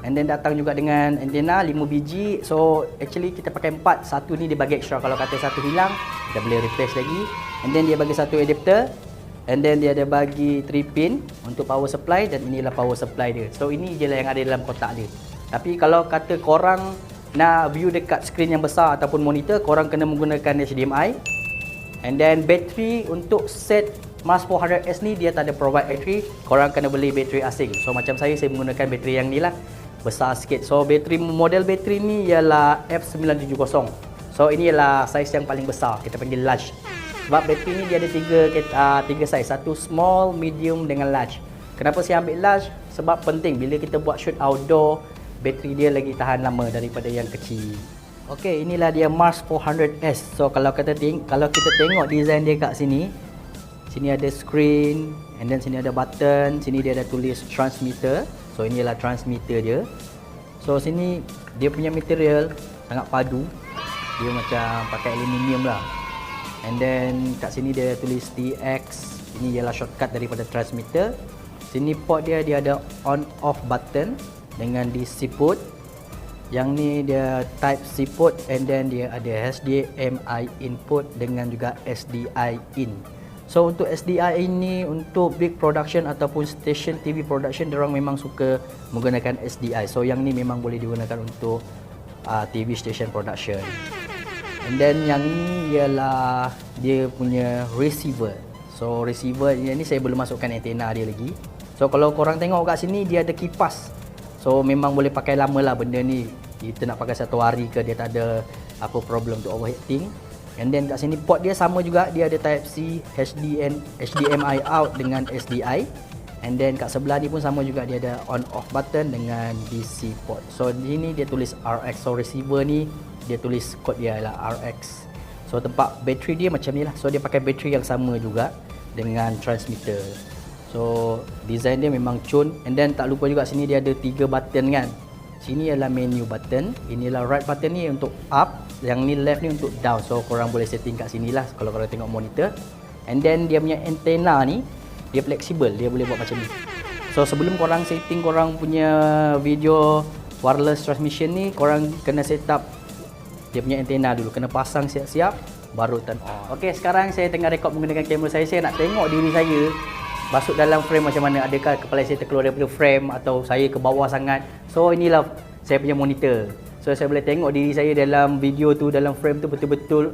And then datang juga dengan antena 5 biji. So actually kita pakai 4. Satu ni dia bagi extra. Kalau kata satu hilang, kita boleh replace lagi. And then dia bagi satu adapter. And then dia ada bagi 3 pin untuk power supply. Dan inilah power supply dia. So ini je lah yang ada dalam kotak dia. Tapi kalau kata korang nak view dekat screen yang besar ataupun monitor, korang kena menggunakan HDMI. And then bateri untuk set Mars 400S ni dia tak ada provide bateri. Korang kena beli bateri asing. So macam saya menggunakan bateri yang ni lah, besar sikit. So model bateri ni ialah F970. So ini ialah saiz yang paling besar, kita panggil large. Sebab bateri ni dia ada tiga saiz, satu small, medium dengan large. Kenapa saya ambil large? Sebab penting bila kita buat shoot outdoor, bateri dia lagi tahan lama daripada yang kecil. Okey, inilah dia Mars 400S. So kalau kita tengok design dia kat sini, sini ada screen, and then sini ada button, sini dia ada tulis transmitter. So ini adalah transmitter dia. So sini dia punya material sangat padu. Dia macam pakai aluminium lah. And then kat sini dia tulis TX. Ini ialah shortcut daripada transmitter. Sini port dia ada on off button dengan DC port. Yang ni dia type C port, and then dia ada HDMI input dengan juga SDI in. So untuk SDI ini untuk big production ataupun station TV production, diorang memang suka menggunakan SDI. So yang ni memang boleh digunakan untuk TV station production. And then yang ni ialah dia punya receiver. So receiver yang ni saya belum masukkan antena dia lagi. So kalau korang tengok kat sini dia ada kipas. So memang boleh pakai lama lah benda ni. Kita nak pakai satu hari ke dia tak ada apa problem untuk overheating. And then kat sini port dia sama juga, dia ada type C, HDMI out dengan SDI. And then kat sebelah ni pun sama juga, dia ada on off button dengan DC port. So di sini dia tulis RX. So receiver ni dia tulis kod dia lah RX. So tempat bateri dia macam ni lah. So dia pakai bateri yang sama juga dengan transmitter. So design dia memang cun. And then tak lupa juga sini dia ada 3 button kan. Sini ialah menu button, inilah right button ni untuk up, yang ni left ni untuk down. So korang boleh setting kat sini lah kalau korang tengok monitor. And then dia punya antena ni dia fleksibel, dia boleh buat macam ni. So sebelum korang setting korang punya video wireless transmission ni, korang kena set up dia punya antena dulu, kena pasang siap-siap baru turn on. Okey, sekarang saya tengah rekod menggunakan kamera saya nak tengok diri saya masuk dalam frame macam mana. Adakah kepala saya terkeluar daripada frame atau saya ke bawah sangat. So inilah saya punya monitor. So saya boleh tengok diri saya dalam video tu, dalam frame tu betul-betul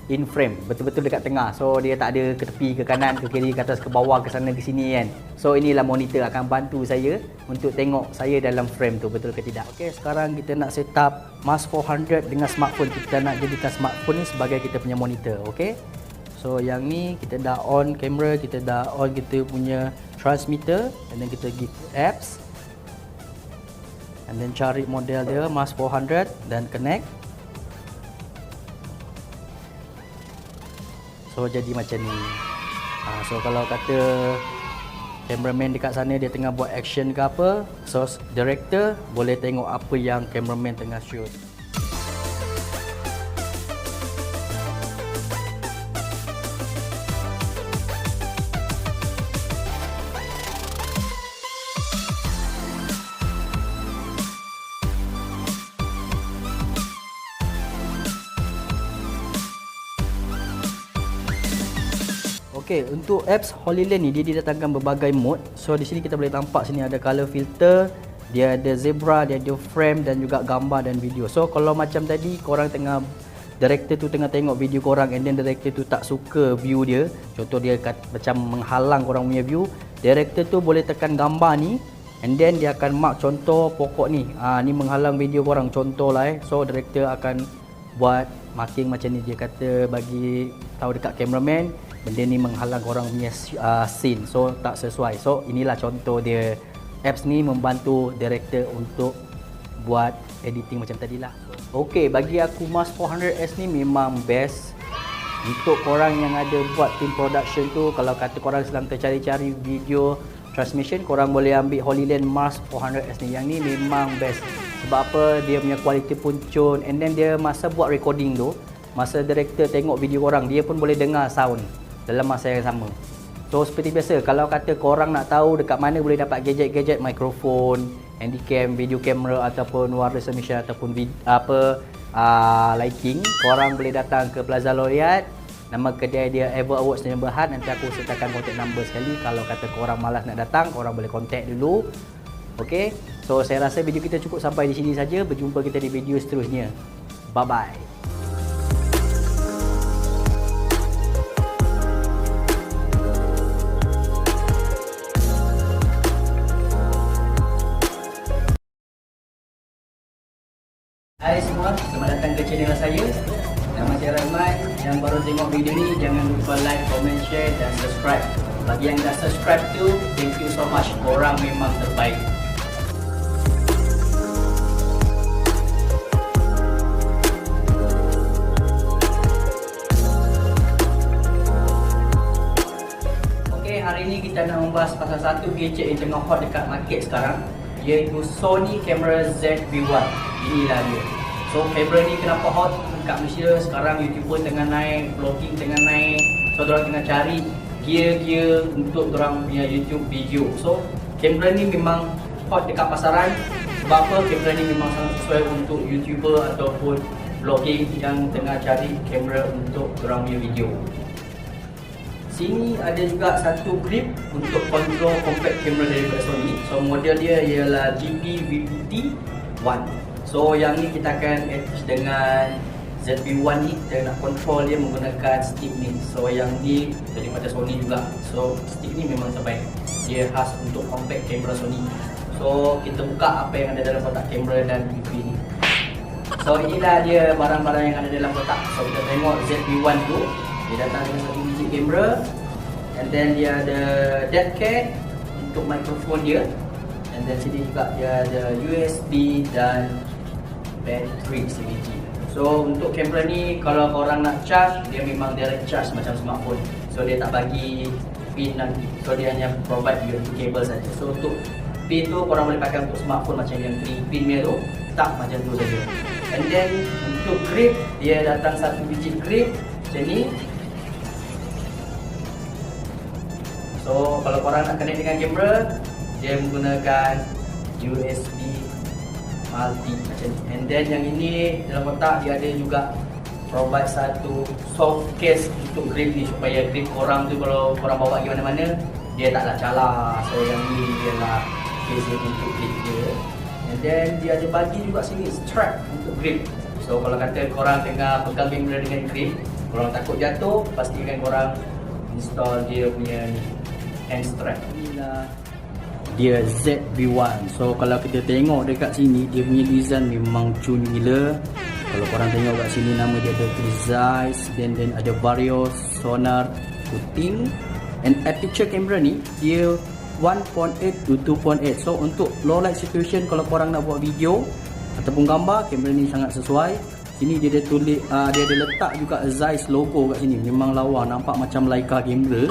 in frame, betul-betul dekat tengah. So dia tak ada ke tepi, ke kanan, ke kiri, ke atas, ke bawah, ke sana, ke sini kan. So inilah monitor akan bantu saya untuk tengok saya dalam frame tu betul ke tidak. Okey, sekarang kita nak set up MAS 400 dengan smartphone. Kita nak jadikan smartphone ni sebagai kita punya monitor. Okey, so yang ni kita dah on kamera, kita dah on kita punya transmitter, and then kita give apps, and then cari model dia MAS 400 dan connect. So jadi macam ni. So kalau kata cameraman dekat sana dia tengah buat action ke apa, so director boleh tengok apa yang cameraman tengah shoot. Okey, untuk apps HoloLens ni dia didatangkan berbagai mode. So di sini kita boleh nampak sini ada color filter, dia ada zebra, dia ada frame dan juga gambar dan video. So kalau macam tadi korang tengah, director tu tengah tengok video korang and then director tu tak suka view dia, contoh dia macam menghalang korang punya view, director tu boleh tekan gambar ni and then dia akan mark contoh pokok ni. Ni menghalang video korang contohlah So director akan buat marking macam ni, dia kata bagi tahu dekat cameraman benda ni menghalang korang punya scene, so tak sesuai. So inilah contoh dia. Apps ni membantu director untuk buat editing macam tadilah. Okey, bagi aku MAS 400S ni memang best untuk korang yang ada buat team production tu. Kalau kata korang sedang tercari-cari video transmission, korang boleh ambil HoloLens MAS 400S ni. Yang ni memang best. Sebab apa? Dia punya kualiti pun cun, and then dia masa buat recording tu, masa director tengok video korang, dia pun boleh dengar sound dalam masa yang sama. So seperti biasa, kalau kata korang nak tahu dekat mana boleh dapat gadget-gadget, mikrofon, handycam, video camera ataupun wireless transmission ataupun lighting, korang boleh datang ke Plaza Laureate. Nama kedai dia Ever Awards Sdn Bhd. Nanti aku sertakan contact number sekali. Kalau kata korang malas nak datang, korang boleh contact dulu. Okey, so saya rasa video kita cukup sampai di sini saja. Berjumpa kita di video seterusnya. Bye bye. Hai semua, selamat datang ke channel saya. Nama saya Rahman. Yang baru tengok video ni, jangan lupa like, comment, share dan subscribe. Bagi yang dah subscribe tu, thank you so much. Korang memang terbaik. Okay, hari ni kita nak membahas pasal satu gadget yang tengah hot dekat market sekarang, iaitu Sony Camera ZV-1. Inilah dia. So kamera ni kenapa hot dekat Malaysia sekarang? YouTuber tengah naik, vlogging tengah naik. So diorang tengah cari gear-gear untuk diorang punya YouTube video. So kamera ni memang hot dekat pasaran. Sebab apa? Kamera ni memang sangat sesuai untuk YouTuber ataupun vlogging yang tengah cari kamera untuk diorang punya video. Sini ada juga satu grip untuk control compact camera daripada Sony. So model dia ialah GP-VPT-1. So yang ni kita akan attach dengan ZV-1 ni. Kita nak control dia menggunakan stick ni. So yang ni daripada Sony juga. So stick ni memang terbaik. Dia khas untuk compact camera Sony. So kita buka apa yang ada dalam kotak kamera dan DP ni. So inilah dia barang-barang yang ada dalam kotak. So kita tengok ZV-1 tu, dia datang dengan satu biji kamera, and then dia ada dead cat untuk mikrofon dia, and then sini juga dia ada USB dan battery sebiji. So untuk kamera ni kalau korang nak charge, dia memang direct charge macam smartphone. So dia tak bagi pin nanti. So dia hanya provide USB cable saja. So untuk pin tu korang boleh pakai untuk smartphone macam yang 3 pin dia tu, tak macam tu saja. And then untuk grip, dia datang satu biji grip macam ni. So kalau korang nak connect dengan kamera, dia menggunakan USB multi macam ni. And then yang ini dalam kotak dia ada juga provide satu soft case untuk grip ni, supaya grip korang tu kalau korang bawa pergi mana-mana dia taklah calar. So yang ni ialah case untuk grip dia. And then dia ada bagi juga sini strap untuk grip. So kalau kata korang tengah pegang kamera dengan grip, korang takut jatuh, pastikan korang install dia punya ni, hand strap. Inilah dia ZV-1. So kalau kita tengok dekat sini, dia punya design memang cun gila. Kalau korang tengok kat sini, nama dia ada Precise, then ada Vario, Sonar, Puting. And aperture camera ni dia 1.8 to 2.8. So untuk low light situation, kalau korang nak buat video ataupun gambar, kamera ni sangat sesuai. Sini dia ada tulis, dia ada letak juga Zeiss logo kat sini. Memang lawa, nampak macam Leica kamera.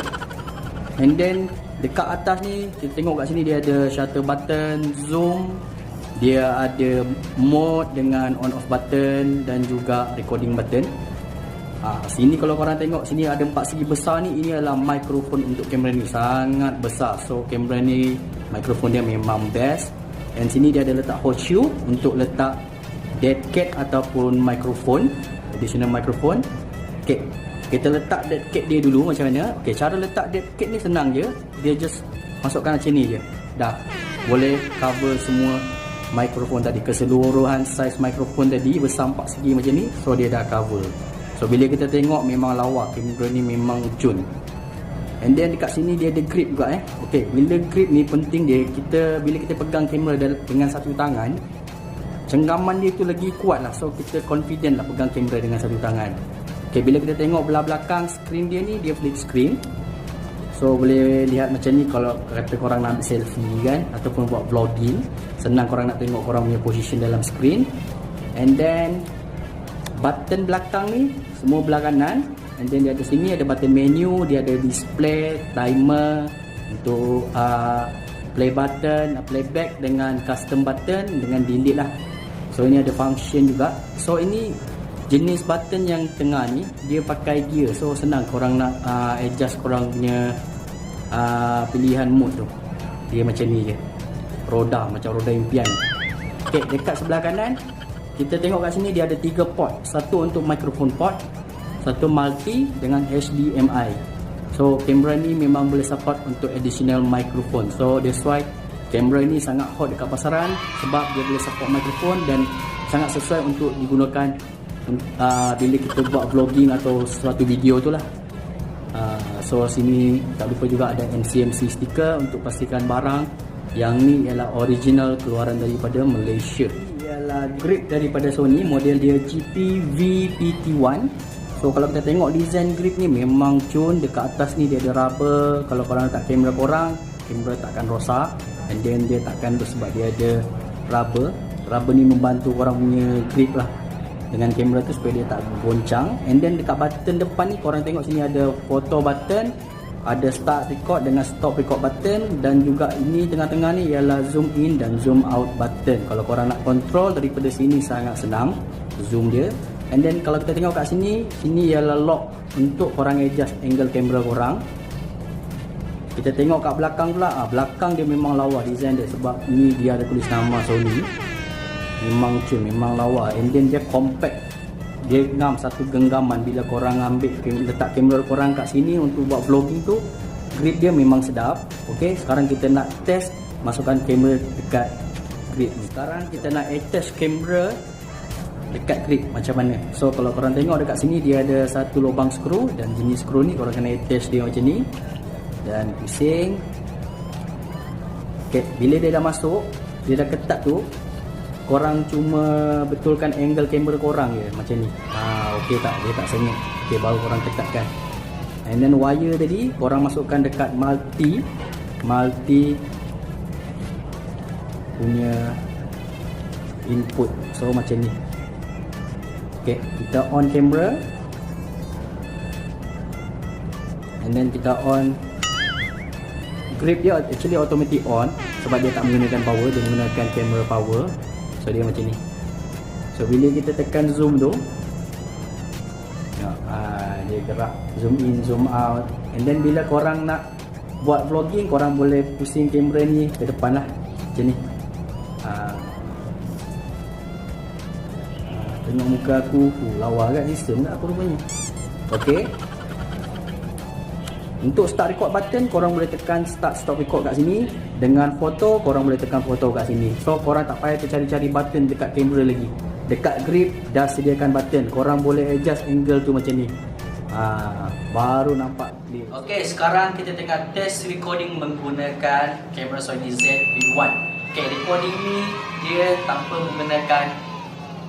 And then dekat atas ni kita tengok kat sini, dia ada shutter button, zoom, dia ada mode dengan on off button dan juga recording button. Sini kalau korang tengok, sini ada 4 segi besar ni. Ini adalah mikrofon untuk kamera ni, sangat besar. So kamera ni mikrofon dia memang best. Dan sini dia ada letak horseshoe untuk letak dead cat ataupun mikrofon, additional mikrofon. Okay, kita letak dead cat dia dulu macam mana. Okay, cara letak dead cat ni senang je. Dia just masukkan macam ni je, dah boleh cover semua mikrofon tadi. Keseluruhan size mikrofon tadi besar 4 segi macam ni. So dia dah cover. So bila kita tengok memang lawa, kamera ni memang cun. And then dekat sini dia ada grip juga Okay, bila grip ni penting dia, bila kita pegang kamera dengan satu tangan, cenggaman dia tu lagi kuat lah. So kita confident lah pegang kamera dengan satu tangan. Okay, bila kita tengok belah belakang screen dia ni, dia flip screen. So boleh lihat macam ni kalau kata korang nak ambil selfie kan, ataupun buat vlogging, senang korang nak tengok korang punya position dalam screen. And then button belakang ni semua belah kanan. And then dia ada sini ada button menu, dia ada display, timer untuk play button, playback dengan custom button dengan delete lah. So ini ada function juga. So ini jenis button yang tengah ni dia pakai gear. So senang korang nak adjust korang punya pilihan mode tu. Dia macam ni je, roda macam roda impian. Okay, dekat sebelah kanan kita tengok kat sini dia ada 3 port. Satu untuk microphone port, satu multi dengan HDMI. So kamera ni memang boleh support untuk additional microphone. So that's why kamera ni sangat hot dekat pasaran, sebab dia boleh support microphone dan sangat sesuai untuk digunakan bila kita buat vlogging atau suatu video tu lah. So sini tak lupa juga ada NCMC stiker untuk pastikan barang yang ni ialah original keluaran daripada Malaysia. Ialah grip daripada Sony, model dia GP-VPT-1. So kalau kita tengok design grip ni memang cun. Dekat atas ni dia ada rubber. Kalau korang letak kamera korang, kamera takkan rosak. And then dia takkan sebab dia ada rubber. Rubber ni membantu korang punya grip lah dengan kamera tu supaya dia tak goncang. And then dekat button depan ni korang tengok sini ada photo button, ada start record dengan stop record button, dan juga ini tengah-tengah ni ialah zoom in dan zoom out button. Kalau korang nak control daripada sini sangat senang zoom dia. And then kalau kita tengok kat sini, sini ialah lock untuk korang adjust angle kamera korang. Kita tengok kat belakang pula, belakang dia memang lawa design dia, sebab ni dia ada tulis nama Sony. Memang cun, memang lawa. And then dia compact dia ngam satu genggaman bila korang ambil letak kamera korang kat sini untuk buat vlogging tu, grip dia memang sedap. Okey, sekarang kita nak test masukkan kamera dekat grip ni. Sekarang kita nak attach kamera dekat grip macam mana. So kalau korang tengok dekat sini dia ada satu lubang skru, dan jenis skru ni korang kena attach dia macam ni dan pusing. Okey, bila dia dah masuk, dia dah ketat tu, korang cuma betulkan angle kamera korang je macam ni. Okey tak? Dia tak sengit. Okey, baru korang ketatkan. And then wire tadi korang masukkan dekat multi punya input. So macam ni. Okey, kita on kamera. And then kita on grip dia actually automatic on sebab dia tak menggunakan power, dia menggunakan kamera power. So dia macam ni. So bila kita tekan zoom tu, dia gerak zoom in zoom out. And then bila korang nak buat vlogging, korang boleh pusing kamera ni ke depan lah macam ni. Tengok muka aku, lawa kat sistem tak aku rupanya. Okey, untuk start record button, korang boleh tekan start stop record kat sini. Dengan foto, korang boleh tekan foto kat sini. So korang tak payah tercari-cari button dekat kamera lagi. Dekat grip dah sediakan button. Korang boleh adjust angle tu macam ni. Baru nampak clear. Okey, sekarang kita tengah test recording menggunakan kamera Sony ZV-1. Okey, recording ni dia tanpa menggunakan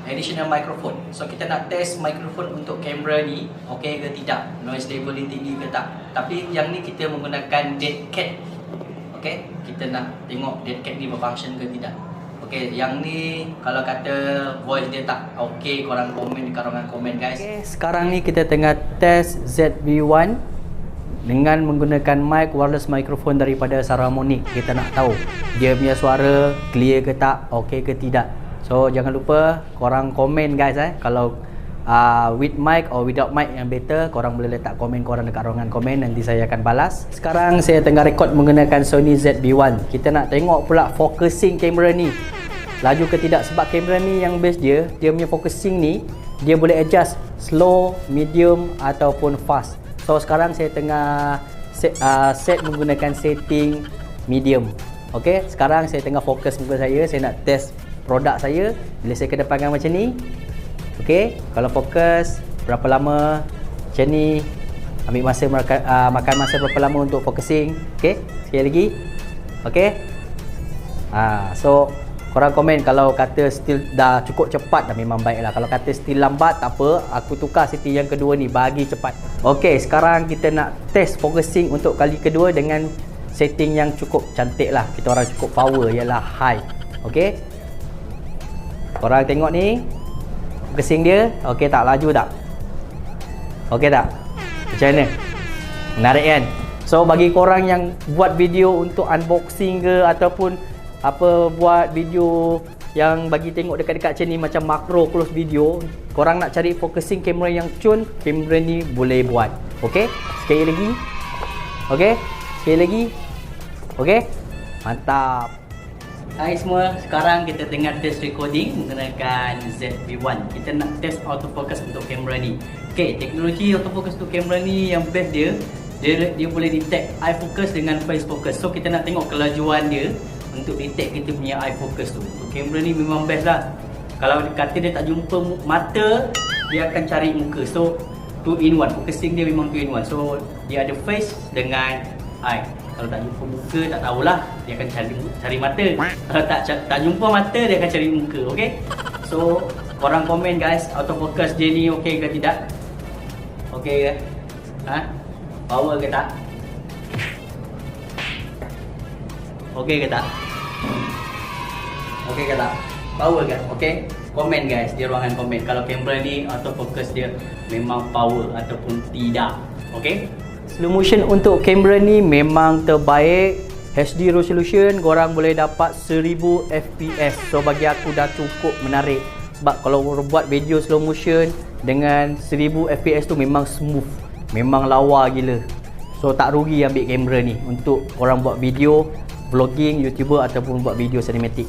additional microphone. So kita nak test microphone untuk kamera ni okey ke tidak, noise level dia tinggi ke tak. Tapi yang ni kita menggunakan dead cat. Okey, kita nak tengok dead cat ni berfunction ke tidak. Okey, yang ni kalau kata voice dia tak okey, korang komen dekat ruangan komen guys. Okey, sekarang ni kita tengah test ZV-1 dengan menggunakan mic wireless microphone daripada Saramonic. Kita nak tahu dia punya suara clear ke tak, okey ke tidak. So jangan lupa korang komen guys kalau with mic or without mic yang better, korang boleh letak komen korang dekat ruangan komen, nanti saya akan balas. Sekarang saya tengah rekod menggunakan Sony ZV-1. Kita nak tengok pula focusing kamera ni laju ke tidak, sebab kamera ni yang best dia punya focusing ni dia boleh adjust slow, medium ataupun fast. So sekarang saya tengah set menggunakan setting medium. Okey, sekarang saya tengah fokus muka saya nak test produk saya. Bila saya kedepankan macam ni, okey, kalau fokus berapa lama macam ni, ambil masa makan masa berapa lama untuk focusing. Okey, sekali lagi. Okey, so korang komen kalau kata still dah cukup cepat, dah memang baik lah. Kalau kata still lambat, tak apa, aku tukar setting yang kedua ni bagi cepat. Okey, sekarang kita nak test focusing untuk kali kedua dengan setting yang cukup cantik lah. Kita orang cukup power, ialah high. Okey, korang tengok ni focusing dia okey tak, laju tak, okey tak, macam mana, menarik kan? So bagi korang yang buat video untuk unboxing ke ataupun apa, buat video yang bagi tengok dekat-dekat macam ni, macam makro close video, korang nak cari focusing kamera yang cun, kamera ni boleh buat. Okey, sekali lagi, okey, sekali lagi, okey, mantap. Hai semua, sekarang kita tengah test recording menggunakan ZV-1. Kita nak test autofocus untuk kamera ni. Okey, teknologi autofocus untuk kamera ni yang best dia boleh detect eye focus dengan face focus. So kita nak tengok kelajuan dia untuk detect kita punya eye focus tu. Untuk kamera ni memang best lah. Kalau kata dia tak jumpa mata, dia akan cari muka. So 2 in 1, focusing dia memang 2 in 1. So dia ada face dengan eye. Kalau tak jumpa muka, tak tahulah, dia akan cari mata. Kalau tak jumpa mata, dia akan cari muka. Okey, so korang komen guys, autofocus dia ni okey ke tidak, okey ke, power ke tak, okey ke tak, okey ke tak, power ke? Okey, komen guys di ruangan komen kalau kamera ni autofocus dia memang power ataupun tidak. Okey, slow motion untuk kamera ni memang terbaik. HD resolution korang boleh dapat 1000 fps. So bagi aku dah cukup menarik. Sebab kalau buat video slow motion dengan 1000 fps tu memang smooth, memang lawa gila. So tak rugi ambil kamera ni untuk korang buat video vlogging, YouTuber ataupun buat video cinematic.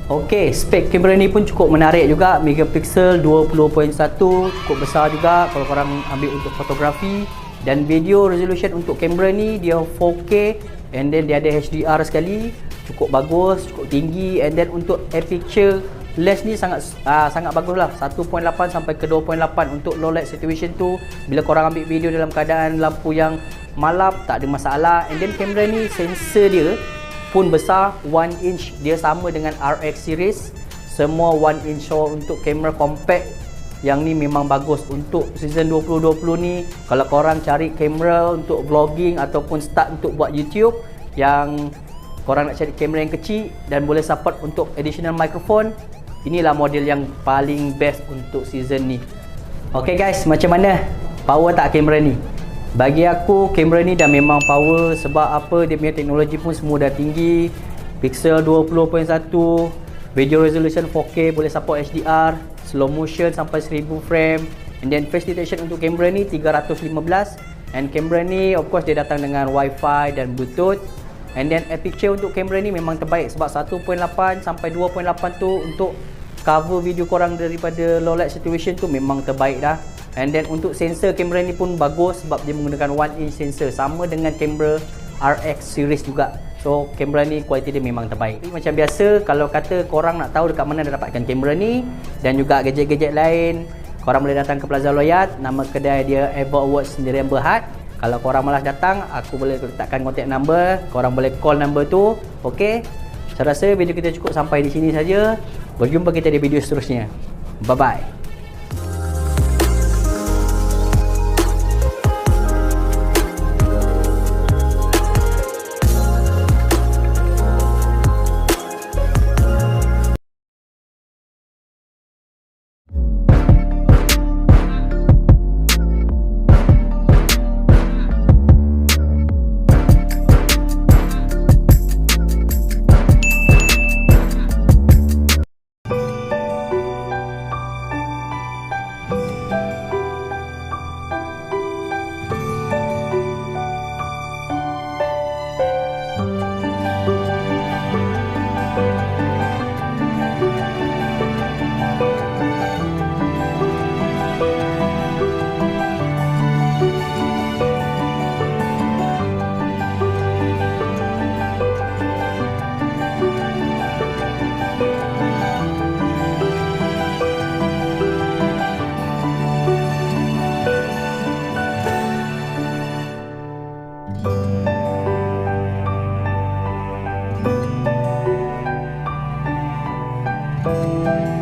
Okey, spek kamera ni pun cukup menarik juga. Megapixel 20.1, cukup besar juga kalau korang ambil untuk fotografi. Dan video resolution untuk kamera ni dia 4K, and then dia ada HDR sekali, cukup bagus, cukup tinggi. And then untuk aperture lens ni sangat bagus lah, 1.8 sampai ke 2.8 untuk low light situation tu. Bila korang ambil video dalam keadaan lampu yang malam, tak ada masalah. And then kamera ni sensor dia pun besar, 1 inch, dia sama dengan RX series, semua 1 inch. So untuk kamera compact yang ni memang bagus untuk season 2020 ni. Kalau korang cari kamera untuk vlogging ataupun start untuk buat YouTube, yang korang nak cari kamera yang kecil dan boleh support untuk additional microphone, inilah model yang paling best untuk season ni. Okay guys, macam mana? Power tak kamera ni? Bagi aku kamera ni dah memang power. Sebab apa? Dia punya teknologi pun semua dah tinggi. Pixel 20.1, video resolution 4K, boleh support HDR, slow motion sampai 1000 frame. And then face detection untuk kamera ni 315. And kamera ni of course dia datang dengan Wi-Fi dan Bluetooth. And then aperture untuk kamera ni memang terbaik, sebab 1.8 sampai 2.8 tu untuk cover video korang daripada low light situation tu memang terbaik dah. And then untuk sensor kamera ni pun bagus, sebab dia menggunakan 1 inch sensor, sama dengan kamera RX series juga. So kamera ni kualiti dia memang terbaik. Macam biasa, kalau kata korang nak tahu dekat mana dah dapatkan kamera ni dan juga gadget-gadget lain, korang boleh datang ke Plaza Loyat. Nama kedai dia Evo Awards Sdn Bhd. Kalau korang malas datang, aku boleh letakkan contact number, korang boleh call number tu. Okey. Saya rasa video kita cukup sampai di sini saja. Berjumpa kita di video seterusnya. Bye bye. Thank you.